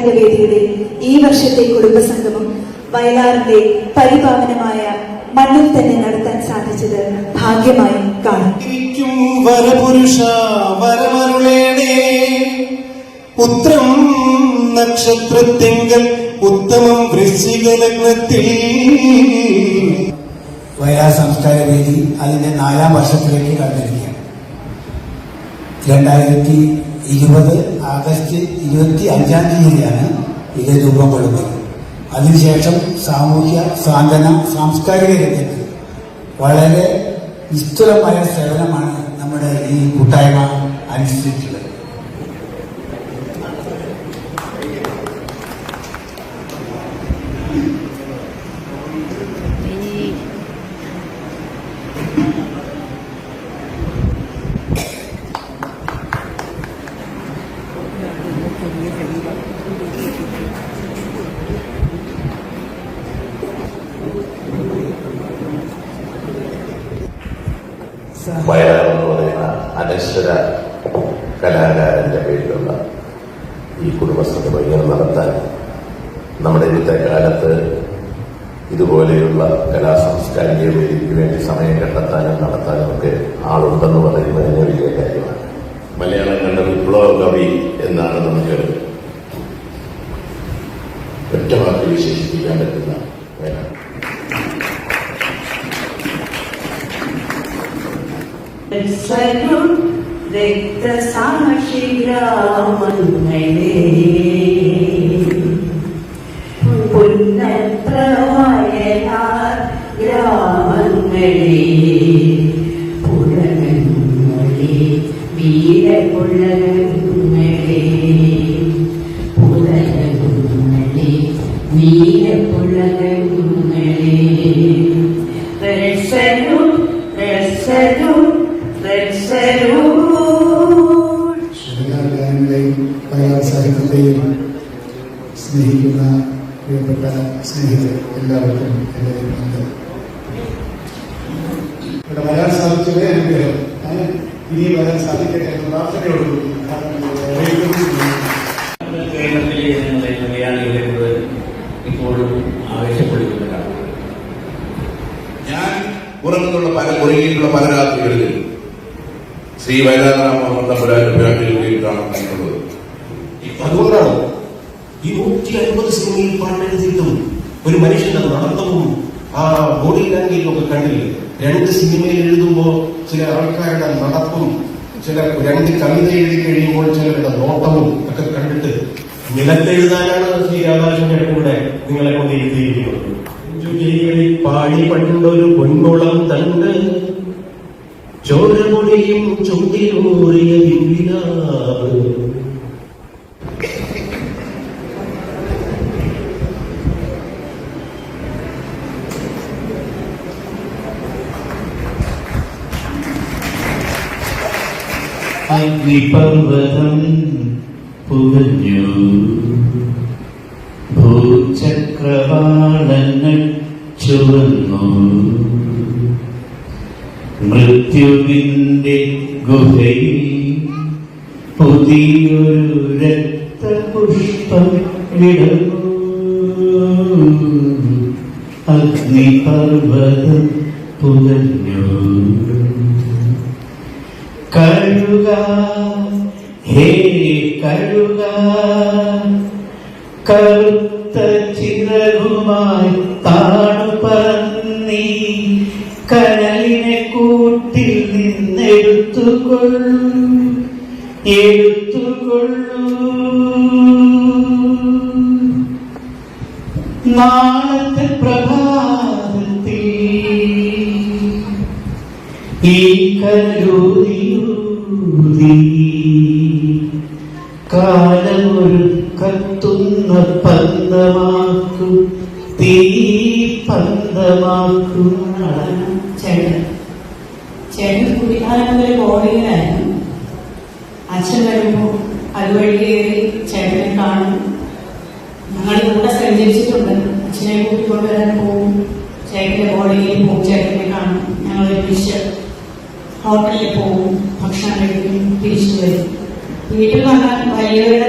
വേദിയുടെ ഈ വർഷത്തെ കുടുംബസംഗമം വയലാറിന്റെ പരിപാവനമായ മണ്ണിൽ തന്നെ നടത്താൻ സാധിച്ചത് ഭാഗ്യമായി കാണും. ഉത്രം നക്ഷത്രത്തിങ്കൽ ഉത്തമം വൃശ്ചിക ലഗ്നത്തിൽ വയലാർ സംസ്കാര വേദി അതിന്റെ 4ാം വർഷത്തിലേക്ക് കടന്നിരിക്കുകയാണ്. 2020 ആഗസ്റ്റ് 25-ാം തീയതിയാണ് ഇത് രൂപം കൊള്ളുന്നത്. അതിനുശേഷം സാമൂഹ്യ സാന്ത്വന സാംസ്കാരിക രംഗത്ത് വളരെ നിസ്തുലമായ സേവനമാണ് നമ്മുടെ ഈ കൂട്ടായ്മ അനുഷ്ഠിച്ചിട്ടുള്ളത്. വയലാർ എന്ന് പറയുന്ന അനശ്വര കലാകാരന്റെ പേരിലുള്ള ഈ കുടുംബസംഗമം ഇങ്ങനെ നടത്താൻ നമ്മുടെ ഇന്നത്തെ കാലത്ത് ഇതുപോലെയുള്ള കലാസാംസ്കാരിക വേദിക്ക് വേണ്ടി സമയം കണ്ടെത്താനും നടത്താനും ഒക്കെ ആളുണ്ടെന്ന് പറയുന്നത് തന്നെ വലിയ കാര്യമാണ്. മലയാളം കണ്ട വിപ്ലവ കവി എന്നാണ് നമുക്ക് ഒറ്റ വാക്കിൽ വിശേഷിപ്പിക്കാൻ പറ്റുന്ന വയലാർ. രക്തസാക്ഷി ഗ്രാമങ്ങളെ പുന്നത്ര വയലാർ ഗ്രാമങ്ങളെ പുലകങ്ങളെ വീരപുലകങ്ങളെ പുലകങ്ങളെ വീരപുലകങ്ങളെ രസനും രസനും മലയാള സാഹിത്യത്തെയും സ്നേഹിക്കുന്ന പ്രിയപ്പെട്ട സ്നേഹിതർ എല്ലാവർക്കും എൻ്റെ നന്ദി. ഇവിടെ വരാൻ സാധിച്ചതേ അനുഗ്രഹം. ഇനി വരാൻ സാധിക്കട്ടെ എന്ന പ്രാർത്ഥനയോടുകൂടി കേരളത്തിലെ മലയാളികളെ മുഴുവൻ ഇപ്പോഴും ആവേശപ്പെടുത്തുന്നതാണ്. ഞാൻ ഉറങ്ങുന്നുള്ള പല രാത്രികളിലും ശ്രീ വയലാർ കാണുന്നത്. അതുകൊണ്ടാണ് ഈ 150 സിനിമയിൽ പാട്ടെഴുതിയിട്ടും ഒരു മനുഷ്യന്റെ നടത്തവും ആ ബോഡി ലാംഗ്വേജും ഒക്കെ കണ്ടില്ലേ. 2 സിനിമയിൽ എഴുതുമ്പോൾ ചില ആൾക്കാരുടെ നടപ്പും, ചില 2 കവിത എഴുതി കഴിയുമ്പോൾ ചിലരുടെ നോട്ടവും ഒക്കെ കണ്ടിട്ട് നിലത്തെഴുതാനാണ് ശ്രീ രാധാകൃഷ്ണന്റെ കൂടെ നിങ്ങളെ കൊണ്ട് എഴുതിയിരിക്കുന്നത്. പാടി പണ്ടൊരു പൊൻകുളം തണ്ട് ചോരപൊടിയും ചുണ്ടിലൂറിയ വിവിനാവ് അഗ്നിപർവ്വതം പുകഞ്ഞു, ഭൂചക്രവാളങ്ങൾ ചുവന്നു, മൃത്യുവിന്റെ ഗുഹയിൽ പുതിയൊരു രക്തപുഷ്പം വിടർന്നു. അഗ്നിപർവ്വതം പുകഞ്ഞു. കഴുക ഹേ കഴുക, കറുത്ത ചിറകുമായി താണുപറന്നീ കനലിനെ കൂട്ടിൽ നിന്നെടുത്തുകൊള്ളു, എടുത്തുകൊള്ളു. നാളത്തെ പ്രഭാതത്തിൽ ഈ കരൂതി കാലമൊരു കത്തുന്ന പന്തമാക്കു, തീ പന്തമാക്കു. ചേട്ടൻ കുട്ടിക്കാലം മുതൽ ബോർഡിങ്ങിലായിരുന്നു. അച്ഛൻ വരുമ്പോൾ അതുവഴി കയറി ചേട്ടനെ കാണും. ഞങ്ങൾ കൂടെ സഞ്ചരിച്ചിട്ടുണ്ട്. അച്ഛനെ കൂട്ടിക്കൊണ്ടുവരാൻ പോവും, ചേട്ടന്റെ ബോർഡിങ്ങിൽ പോവും, ചേട്ടനെ കാണും. ഞങ്ങൾ ഒരുമിച്ച് ഹോട്ടലിൽ പോവും, ഭക്ഷണം കഴിക്കും, തിരിച്ചു വരും. വീട്ടിൽ വന്നാൽ വലിയവരുടെ